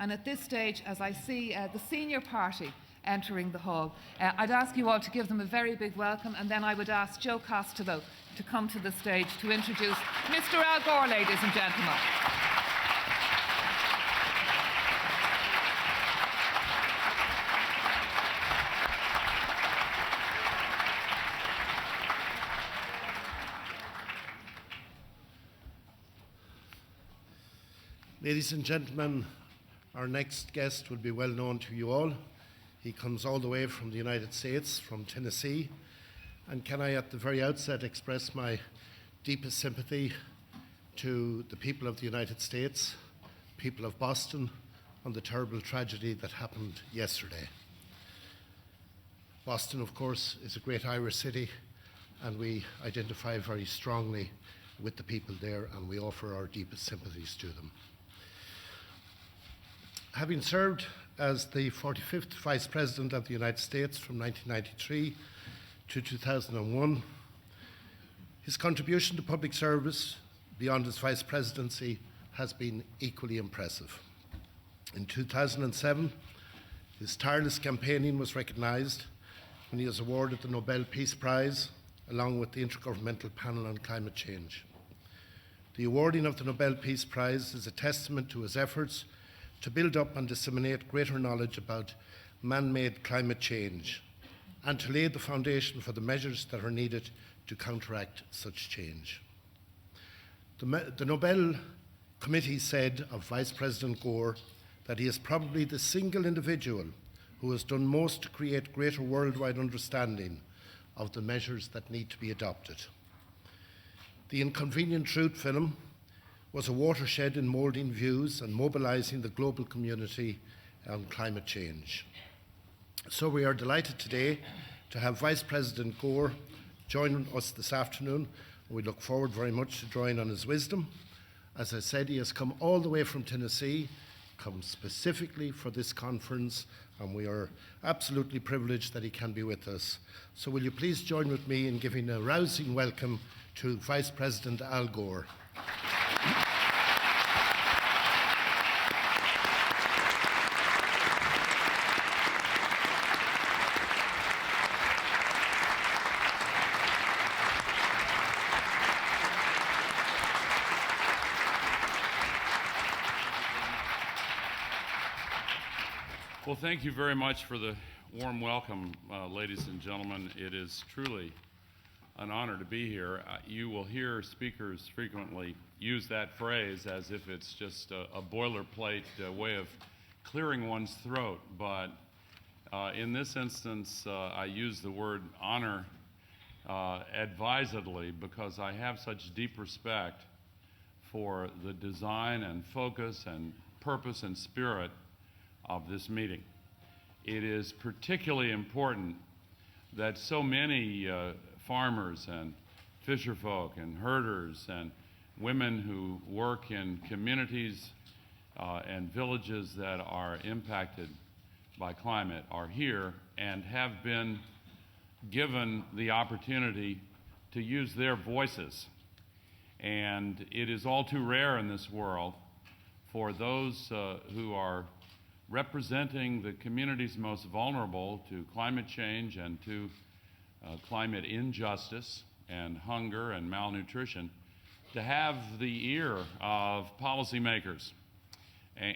And at this stage, as I see the senior party entering the hall, I'd ask you all to give them a very big welcome, and then I would ask Joe Costello to come to the stage to introduce Mr. Al Gore, ladies and gentlemen. Ladies and gentlemen, our next guest will be well known to you all. He comes all the way from the United States, from Tennessee. And can I at the very outset express my deepest sympathy to the people of the United States, people of Boston, on the terrible tragedy that happened yesterday. Boston, of course, is a great Irish city, and we identify very strongly with the people there, and we offer our deepest sympathies to them. Having served as the 45th Vice President of the United States from 1993 to 2001, his contribution to public service beyond his Vice Presidency has been equally impressive. In 2007, his tireless campaigning was recognised when he was awarded the Nobel Peace Prize along with the Intergovernmental Panel on Climate Change. The awarding of the Nobel Peace Prize is a testament to his efforts to build up and disseminate greater knowledge about man-made climate change and to lay the foundation for the measures that are needed to counteract such change. The Nobel Committee said of Vice President Gore that he is probably the single individual who has done most to create greater worldwide understanding of the measures that need to be adopted. The Inconvenient Truth film was a watershed in moulding views and mobilising the global community on climate change. So we are delighted today to have Vice President Gore join us this afternoon. We look forward very much to drawing on his wisdom. As I said, he has come all the way from Tennessee, come specifically for this conference, and we are absolutely privileged that he can be with us. So will you please join with me in giving a rousing welcome to Vice President Al Gore. Well, thank you very much for the warm welcome, ladies and gentlemen. It is truly an honor to be here. You will hear speakers frequently use that phrase as if it's just a boilerplate way of clearing one's throat, but in this instance, I use the word honor advisedly because I have such deep respect for the design and focus and purpose and spirit of this meeting. It is particularly important that so many farmers and fisherfolk and herders and women who work in communities and villages that are impacted by climate are here and have been given the opportunity to use their voices. And it is all too rare in this world for those who are representing the communities most vulnerable to climate change and to climate injustice and hunger and malnutrition to have the ear of policymakers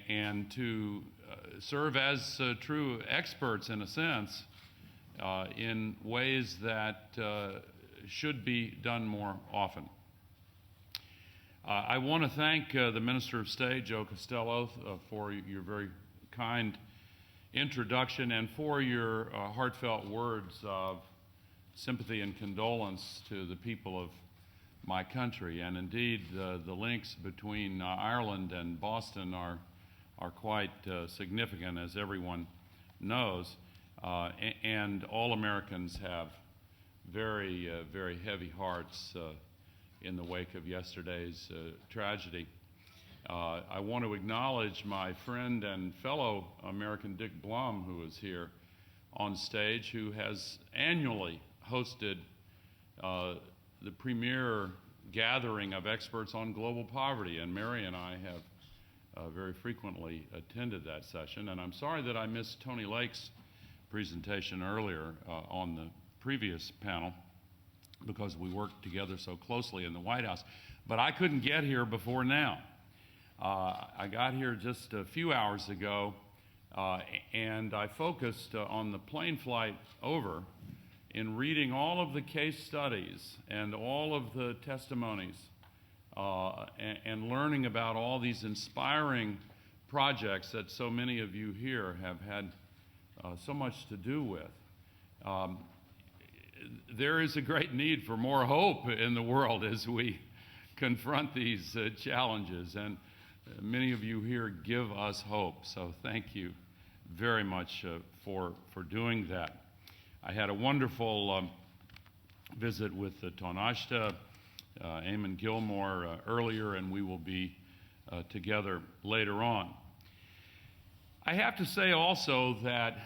and to serve as true experts in a sense in ways that should be done more often. I want to thank the Minister of State, Joe Costello, for your very kind introduction and for your heartfelt words of sympathy and condolence to the people of my country. And indeed, the links between Ireland and Boston are quite significant, as everyone knows. And all Americans have very, very heavy hearts in the wake of yesterday's tragedy. I want to acknowledge my friend and fellow American Dick Blum, who is here on stage, who has annually hosted the premier gathering of experts on global poverty. And Mary and I have very frequently attended that session. And I'm sorry that I missed Tony Lake's presentation earlier on the previous panel, because we worked together so closely in the White House. But I couldn't get here before now. I got here just a few hours ago, and I focused on the plane flight over in reading all of the case studies and all of the testimonies and learning about all these inspiring projects that so many of you here have had so much to do with. There is a great need for more hope in the world as we confront these challenges, and many of you here give us hope, so thank you very much for doing that. I had a wonderful visit with Tonashta, Eamon Gilmore earlier, and we will be together later on. I have to say also that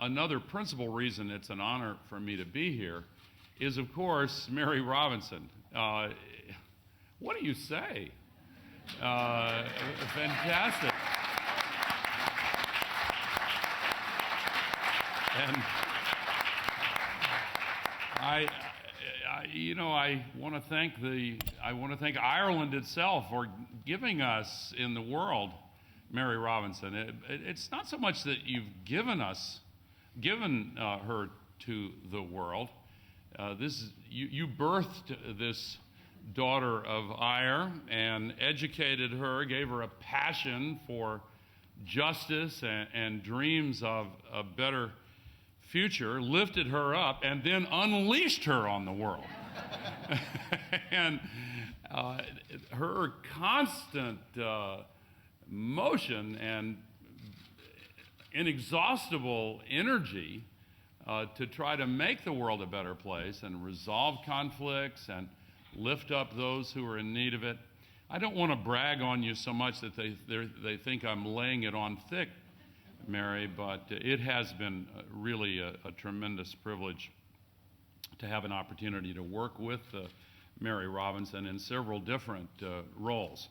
another principal reason it's an honor for me to be here is, of course, Mary Robinson. What do you say? Fantastic. And I want to thank Ireland itself for giving us in the world Mary Robinson. It's not so much that you've given her to the world. You birthed this daughter of Ire and educated her, gave her a passion for justice and dreams of a better future, lifted her up, and then unleashed her on the world. And her constant motion and inexhaustible energy to try to make the world a better place and resolve conflicts and lift up those who are in need of it. I don't want to brag on you so much that they think I'm laying it on thick, Mary, but it has been really a tremendous privilege to have an opportunity to work with Mary Robinson in several different roles.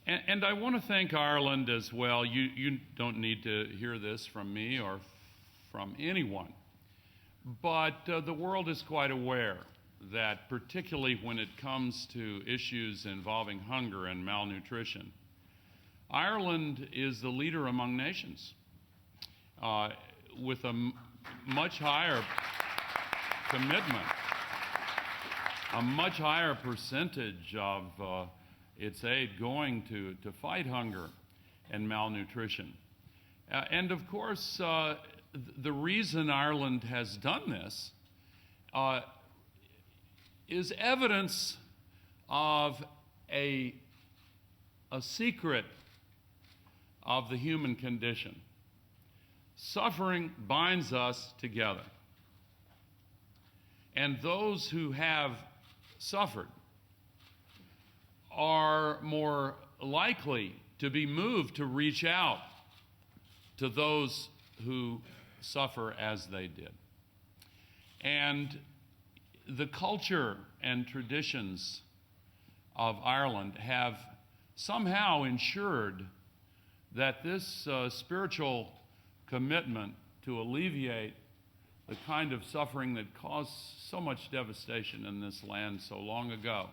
And I want to thank Ireland as well. You don't need to hear this from me or from anyone, but the world is quite aware that particularly when it comes to issues involving hunger and malnutrition, Ireland is the leader among nations with a much higher commitment, a much higher percentage of its aid going to fight hunger and malnutrition. And of course, the reason Ireland has done this is evidence of a secret of the human condition. Suffering binds us together. And those who have suffered are more likely to be moved to reach out to those who suffer as they did. And the culture and traditions of Ireland have somehow ensured that this spiritual commitment to alleviate the kind of suffering that caused so much devastation in this land so long ago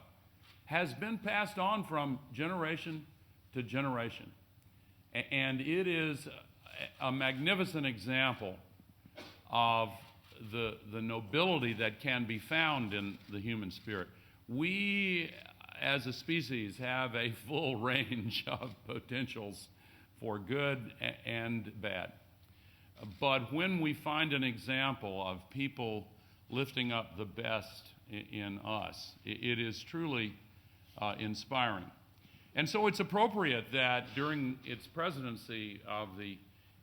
has been passed on from generation to generation. And it is a magnificent example of the nobility that can be found in the human spirit. We, as a species, have a full range of potentials for good and bad. But when we find an example of people lifting up the best in us, it is truly inspiring. And so it's appropriate that during its presidency of the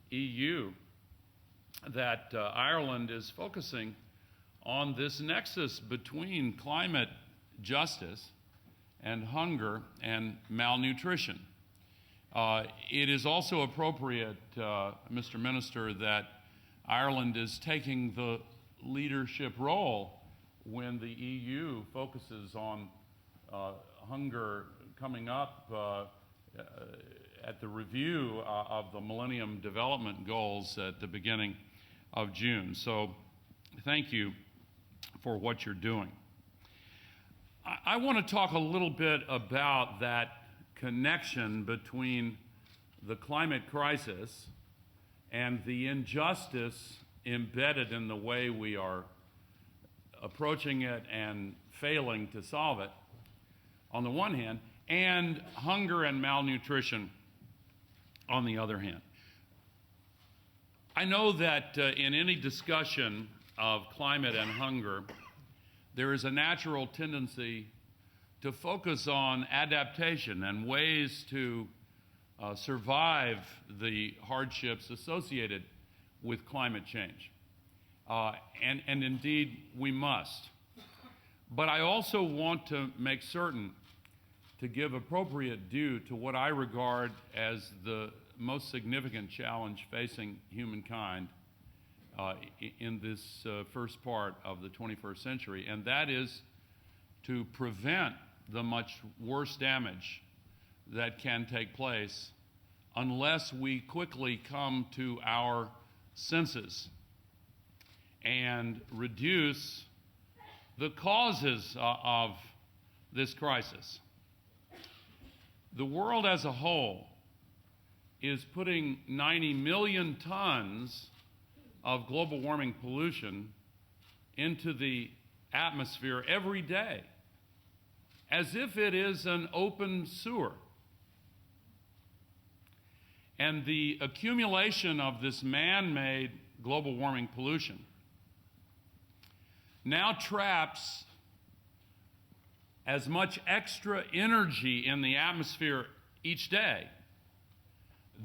EU, that Ireland is focusing on this nexus between climate justice and hunger and malnutrition. It is also appropriate, Mr. Minister, that Ireland is taking the leadership role when the EU focuses on hunger coming up at the review of the Millennium Development Goals at the beginning of June. So thank you for what you're doing. I want to talk a little bit about that connection between the climate crisis and the injustice embedded in the way we are approaching it and failing to solve it, on the one hand, and hunger and malnutrition on the other hand. I know that in any discussion of climate and hunger, there is a natural tendency to focus on adaptation and ways to survive the hardships associated with climate change. And indeed, we must. But I also want to make certain to give appropriate due to what I regard as the most significant challenge facing humankind in this first part of the 21st century, and that is to prevent the much worse damage that can take place unless we quickly come to our senses and reduce the causes of this crisis. The world as a whole is putting 90 million tons of global warming pollution into the atmosphere every day, as if it is an open sewer. And the accumulation of this man-made global warming pollution now traps as much extra energy in the atmosphere each day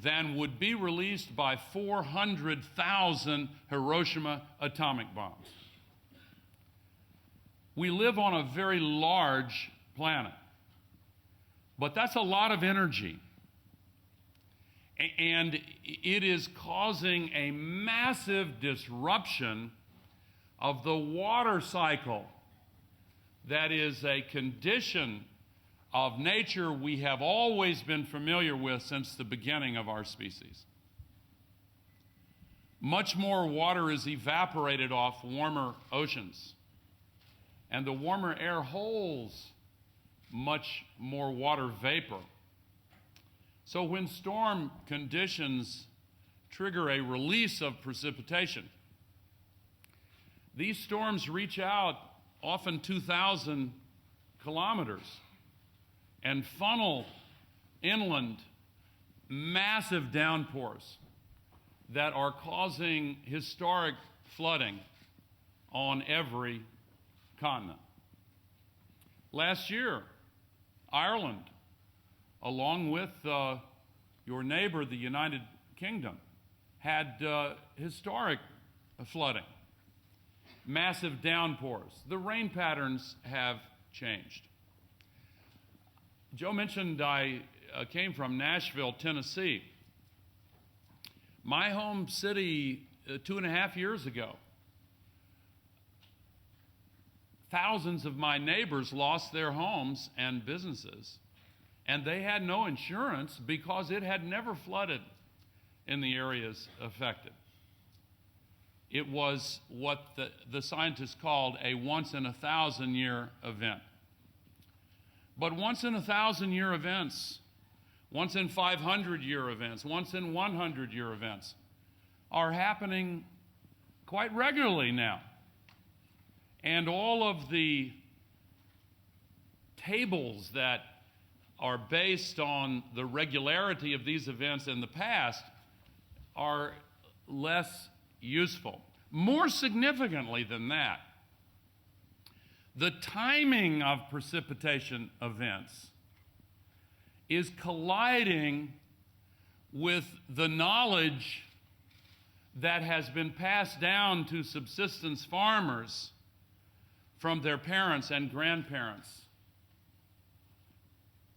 than would be released by 400,000 Hiroshima atomic bombs. We live on a very large planet, but that's a lot of energy. And it is causing a massive disruption of the water cycle that is a condition of nature we have always been familiar with since the beginning of our species. Much more water is evaporated off warmer oceans, and the warmer air holds much more water vapor. So when storm conditions trigger a release of precipitation, these storms reach out often 2,000 kilometers and funnel inland massive downpours that are causing historic flooding on every continent. Last year, Ireland, along with your neighbor, the United Kingdom, had historic flooding, massive downpours. The rain patterns have changed. Joe mentioned I came from Nashville, Tennessee. My home city 2.5 years ago, thousands of my neighbors lost their homes and businesses, and they had no insurance because it had never flooded in the areas affected. It was what the scientists called a once-in-a-thousand-year event. But once-in-a-thousand-year events, once-in-500-year events, once-in-100-year events are happening quite regularly now. And all of the tables that are based on the regularity of these events in the past are less useful. More significantly than that, the timing of precipitation events is colliding with the knowledge that has been passed down to subsistence farmers from their parents and grandparents.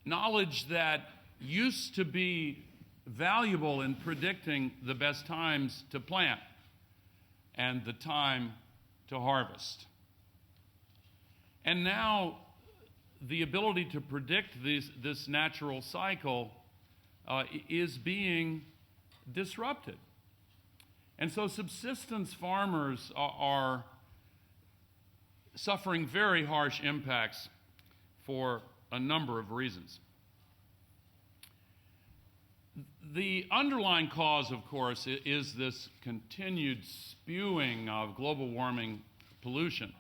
Knowledge that used to be valuable in predicting the best times to plant and the time to harvest. And now the ability to predict this natural cycle is being disrupted. And so subsistence farmers are suffering very harsh impacts for a number of reasons. The underlying cause, of course, is this continued spewing of global warming pollution.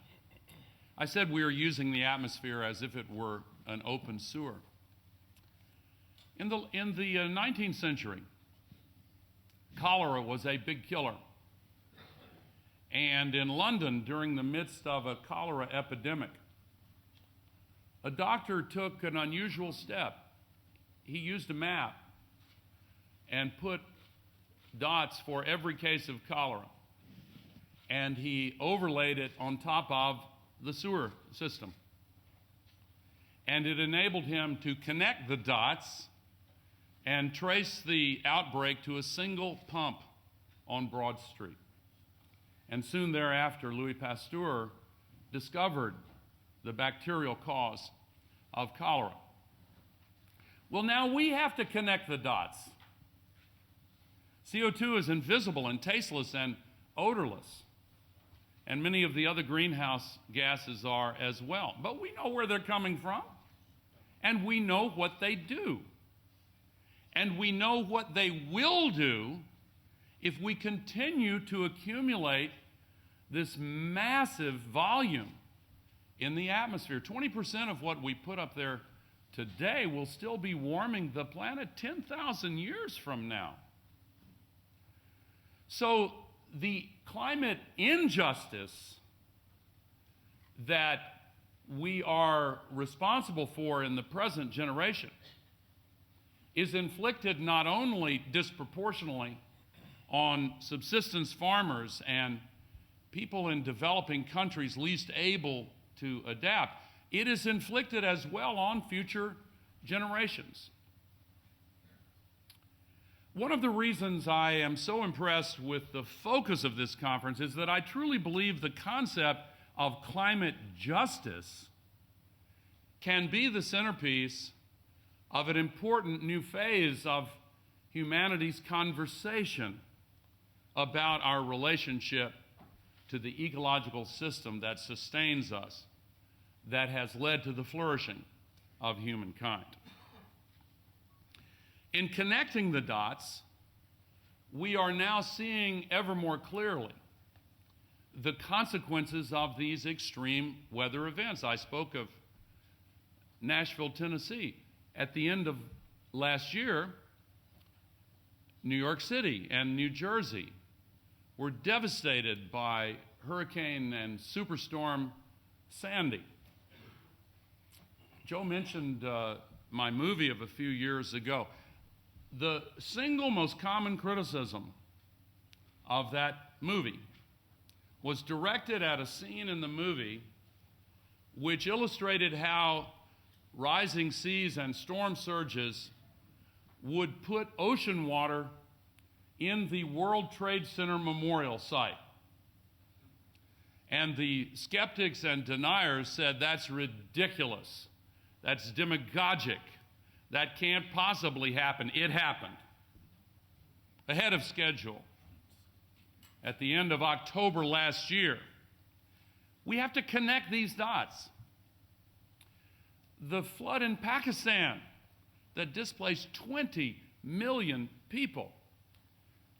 I said we are using the atmosphere as if it were an open sewer. In the 19th century, cholera was a big killer. And in London, during the midst of a cholera epidemic, a doctor took an unusual step. He used a map and put dots for every case of cholera. And he overlaid it on top of the sewer system. And it enabled him to connect the dots and trace the outbreak to a single pump on Broad Street. And soon thereafter, Louis Pasteur discovered the bacterial cause of cholera. Well, now we have to connect the dots. CO2 is invisible and tasteless and odorless, and many of the other greenhouse gases are as well. But we know where they're coming from, and we know what they do. And we know what they will do if we continue to accumulate this massive volume in the atmosphere. 20% of what we put up there today will still be warming the planet 10,000 years from now. So the climate injustice that we are responsible for in the present generation is inflicted not only disproportionately on subsistence farmers and people in developing countries least able to adapt, it is inflicted as well on future generations. One of the reasons I am so impressed with the focus of this conference is that I truly believe the concept of climate justice can be the centerpiece of an important new phase of humanity's conversation about our relationship to the ecological system that sustains us, that has led to the flourishing of humankind. In connecting the dots, we are now seeing ever more clearly the consequences of these extreme weather events. I spoke of Nashville, Tennessee. At the end of last year, New York City and New Jersey were devastated by Hurricane and Superstorm Sandy. Joe mentioned my movie of a few years ago. The single most common criticism of that movie was directed at a scene in the movie which illustrated how rising seas and storm surges would put ocean water in the World Trade Center Memorial site. And the skeptics and deniers said, that's ridiculous. That's demagogic. That can't possibly happen. It happened. Ahead of schedule. At the end of October last year. We have to connect these dots. The flood in Pakistan that displaced 20 million people.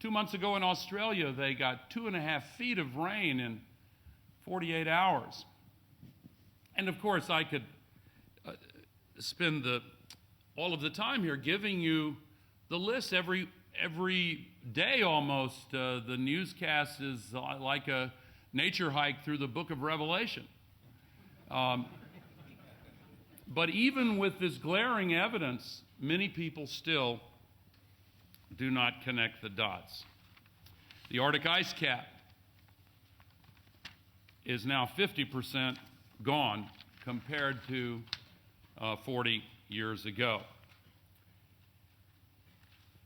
2 months ago in Australia, they got 2.5 feet of rain in 48 hours. And of course, I could spend all of the time here giving you the list every day almost. The newscast is like a nature hike through the book of Revelation. But even with this glaring evidence, many people still do not connect the dots. The Arctic ice cap is now 50% gone compared to 40 years ago.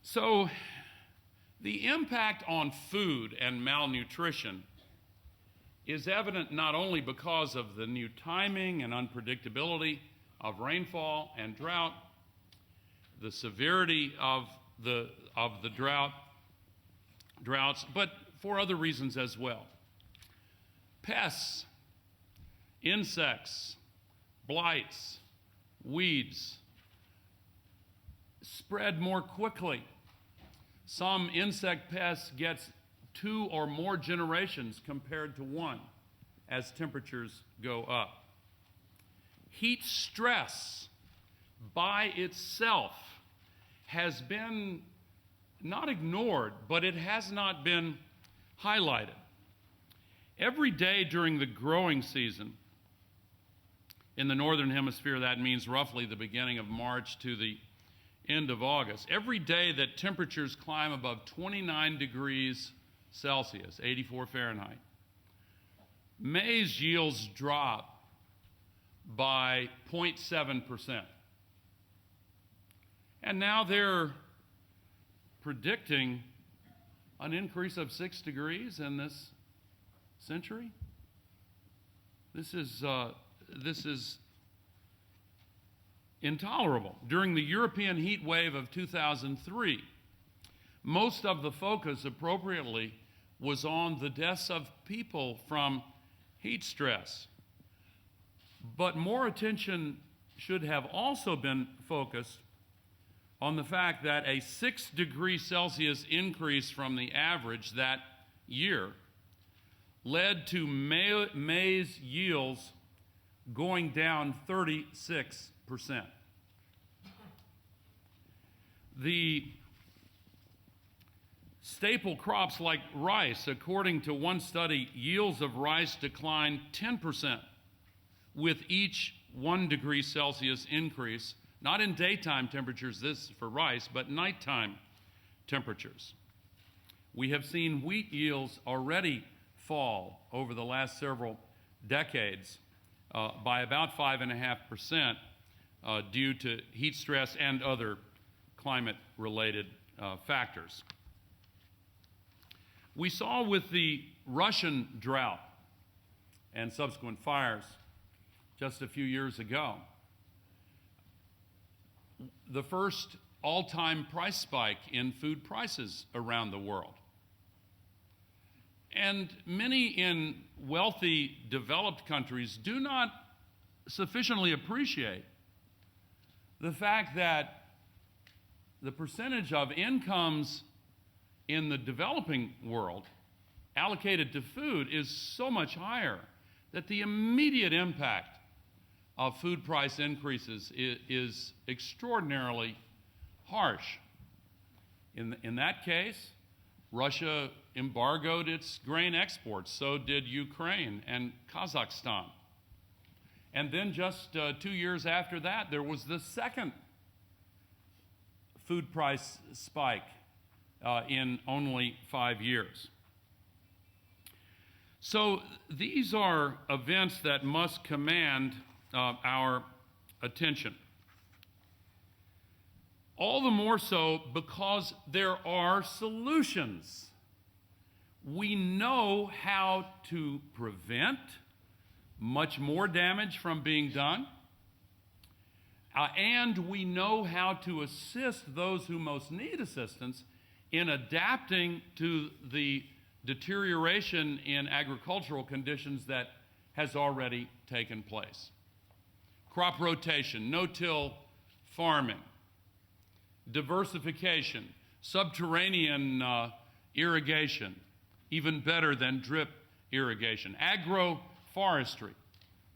So the impact on food and malnutrition is evident not only because of the new timing and unpredictability of rainfall and drought, the severity of the droughts, but for other reasons as well. Pests, insects, blights, weeds spread more quickly. Some insect pests get 2 or more generations compared to 1 as temperatures go up. Heat stress by itself has been not ignored, but it has not been highlighted. Every day during the growing season, in the northern hemisphere, that means roughly the beginning of March to the end of August, every day that temperatures climb above 29 degrees Celsius, 84 Fahrenheit, maize yields drop by 0.7%. And now they're predicting an increase of 6 degrees in this century. This is intolerable. During the European heat wave of 2003, most of the focus appropriately was on the deaths of people from heat stress. But more attention should have also been focused on the fact that a 6 degrees Celsius increase from the average that year led to maize yields going down 36%. The staple crops like rice, according to one study, yields of rice declined 10% with each 1 degree Celsius increase, not in daytime temperatures, this for rice, but nighttime temperatures. We have seen wheat yields already fall over the last several decades by about 5.5% due to heat stress and other climate-related factors. We saw with the Russian drought and subsequent fires just a few years ago the first all-time price spike in food prices around the world. And many in wealthy, developed countries do not sufficiently appreciate the fact that the percentage of incomes in the developing world allocated to food is so much higher that the immediate impact of food price increases is extraordinarily harsh. In that case, Russia embargoed its grain exports, so did Ukraine and Kazakhstan. And then just 2 years after that, there was the second food price spike in only 5 years. So these are events that must command our attention. All the more so because there are solutions. We know how to prevent much more damage from being done, and we know how to assist those who most need assistance in adapting to the deterioration in agricultural conditions that has already taken place. Crop rotation, no-till farming, diversification, subterranean irrigation, even better than drip irrigation, agroforestry,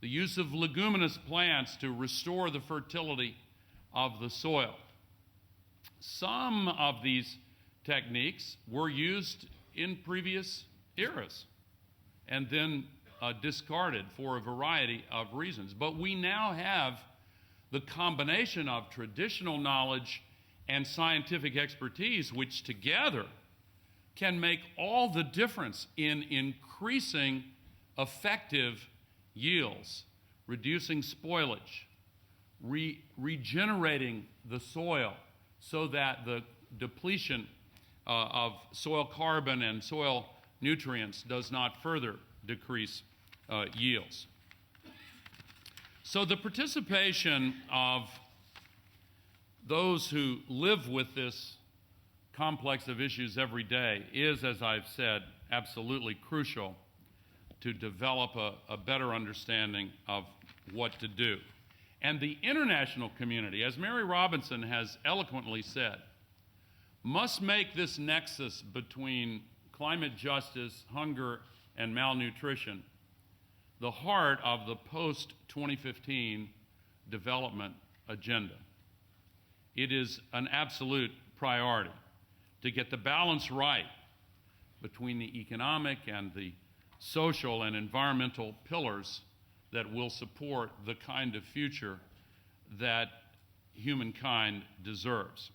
the use of leguminous plants to restore the fertility of the soil. Some of these techniques were used in previous eras and then discarded for a variety of reasons. But we now have the combination of traditional knowledge and scientific expertise, which together can make all the difference in increasing effective yields, reducing spoilage, regenerating the soil so that the depletion of soil carbon and soil nutrients does not further decrease yields. So the participation of those who live with this complex of issues every day is, as I've said, absolutely crucial to develop a better understanding of what to do. And the international community, as Mary Robinson has eloquently said, must make this nexus between climate justice, hunger, and malnutrition the heart of the post-2015 development agenda. It is an absolute priority to get the balance right between the economic and the social and environmental pillars that will support the kind of future that humankind deserves.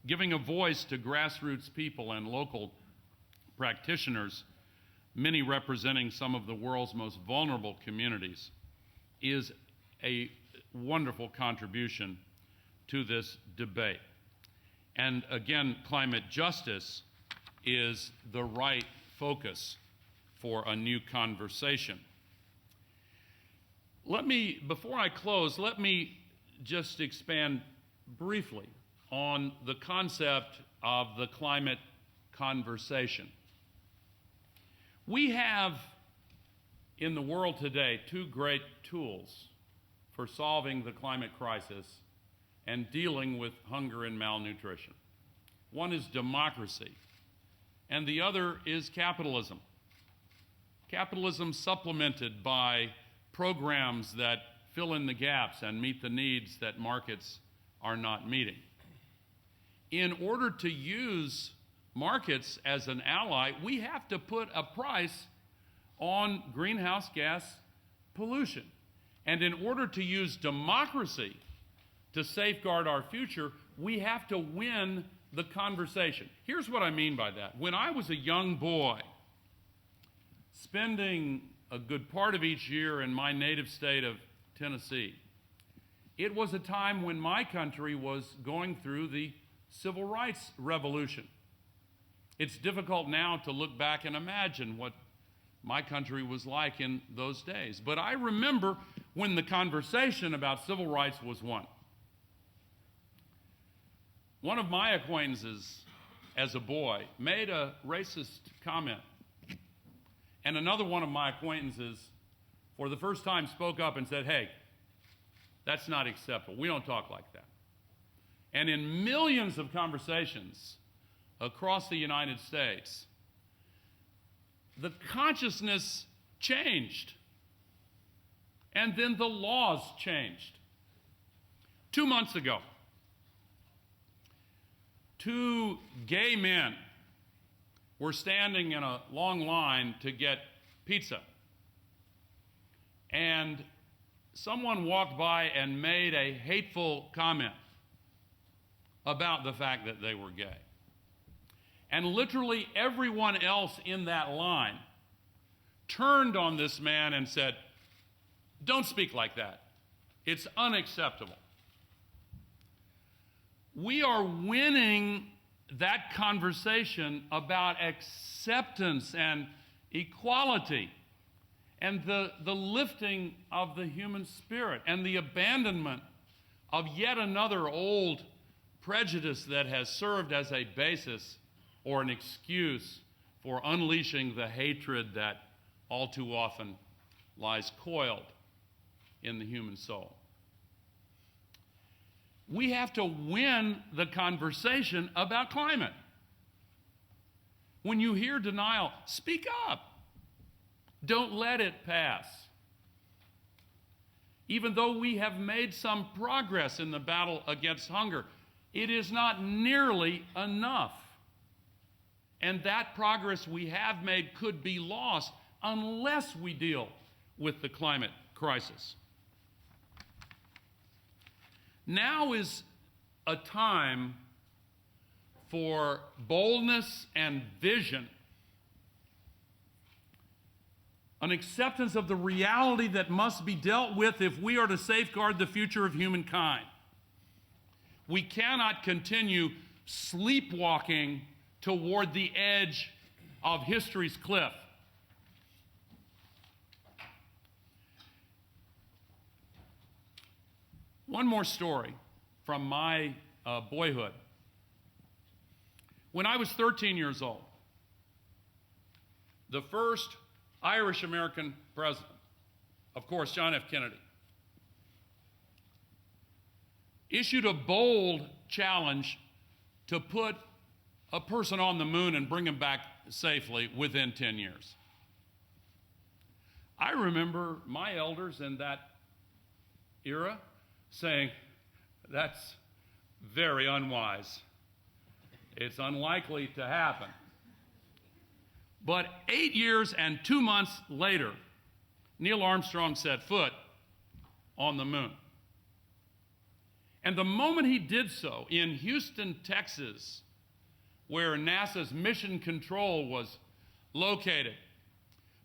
Giving a voice to grassroots people and local practitioners, many representing some of the world's most vulnerable communities, is a wonderful contribution to this debate. And again, climate justice is the right focus for a new conversation. Before I close, let me just expand briefly on the concept of the climate conversation. We have in the world today two great tools for solving the climate crisis and dealing with hunger and malnutrition. One is democracy, and the other is capitalism. Capitalism supplemented by programs that fill in the gaps and meet the needs that markets are not meeting. In order to use markets as an ally, we have to put a price on greenhouse gas pollution. And in order to use democracy to safeguard our future, we have to win the conversation. Here's what I mean by that. When I was a young boy, spending a good part of each year in my native state of Tennessee, it was a time when my country was going through the civil rights revolution. It's difficult now to look back and imagine what my country was like in those days. But I remember when the conversation about civil rights was won. One of my acquaintances as a boy made a racist comment, and another one of my acquaintances for the first time spoke up and said, "Hey, that's not acceptable. We don't talk like that." And in millions of conversations across the United States, the consciousness changed, and then the laws changed. 2 months ago, 2 gay men were standing in a long line to get pizza, and someone walked by and made a hateful comment about the fact that they were gay. And literally everyone else in that line turned on this man and said, "Don't speak like that. It's unacceptable." We are winning that conversation about acceptance and equality and the lifting of the human spirit and the abandonment of yet another old prejudice that has served as a basis or an excuse for unleashing the hatred that all too often lies coiled in the human soul. We have to win the conversation about climate. When you hear denial, speak up. Don't let it pass. Even though we have made some progress in the battle against hunger, it is not nearly enough. And that progress we have made could be lost unless we deal with the climate crisis. Now is a time for boldness and vision, an acceptance of the reality that must be dealt with if we are to safeguard the future of humankind. We cannot continue sleepwalking toward the edge of history's cliff. One more story from my boyhood. When I was 13 years old, the first Irish American president, of course, John F. Kennedy, issued a bold challenge to put a person on the moon and bring him back safely within 10 years. I remember my elders in that era saying, that's very unwise. It's unlikely to happen. But 8 years and 2 months later, Neil Armstrong set foot on the moon. And the moment he did so in Houston, Texas, where NASA's Mission Control was located,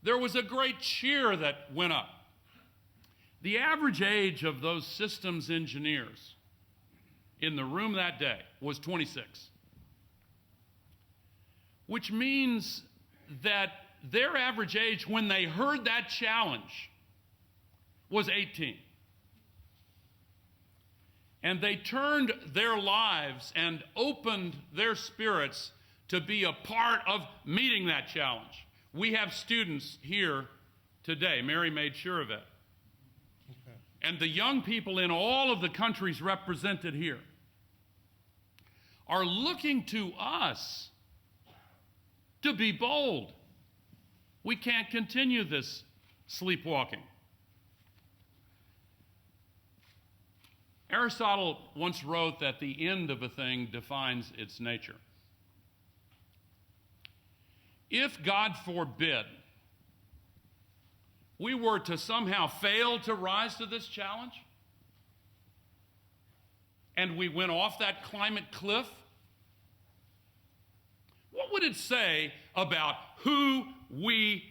there was a great cheer that went up. The average age of those systems engineers in the room that day was 26, which means that their average age when they heard that challenge was 18. And they turned their lives and opened their spirits to be a part of meeting that challenge. We have students here today. Mary made sure of it. Okay. And the young people in all of the countries represented here are looking to us to be bold. We can't continue this sleepwalking. Aristotle once wrote that the end of a thing defines its nature. If, God forbid, we were to somehow fail to rise to this challenge, and we went off that climate cliff, what would it say about who we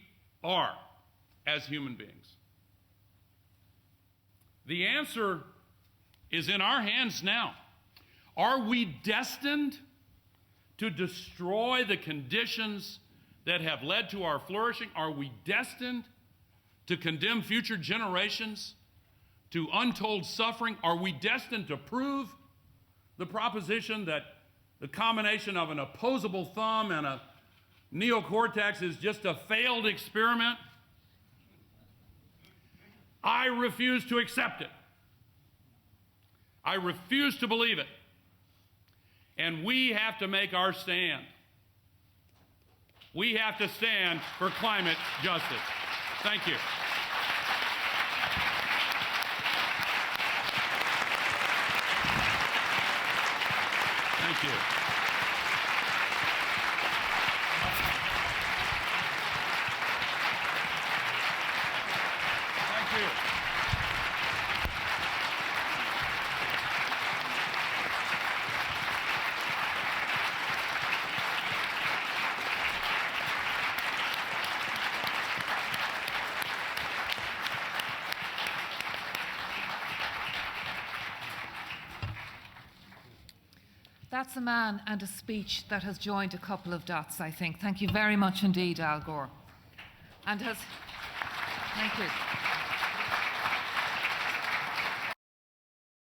are as human beings? The answer is in our hands now. Are we destined to destroy the conditions that have led to our flourishing? Are we destined to condemn future generations to untold suffering? Are we destined to prove the proposition that the combination of an opposable thumb and a neocortex is just a failed experiment? I refuse to accept it. I refuse to believe it. And we have to make our stand. We have to stand for climate justice. Thank you. Thank you. Thank you. That's a man and a speech that has joined a couple of dots, I think. Thank you very much indeed, Al Gore. And has, thank you.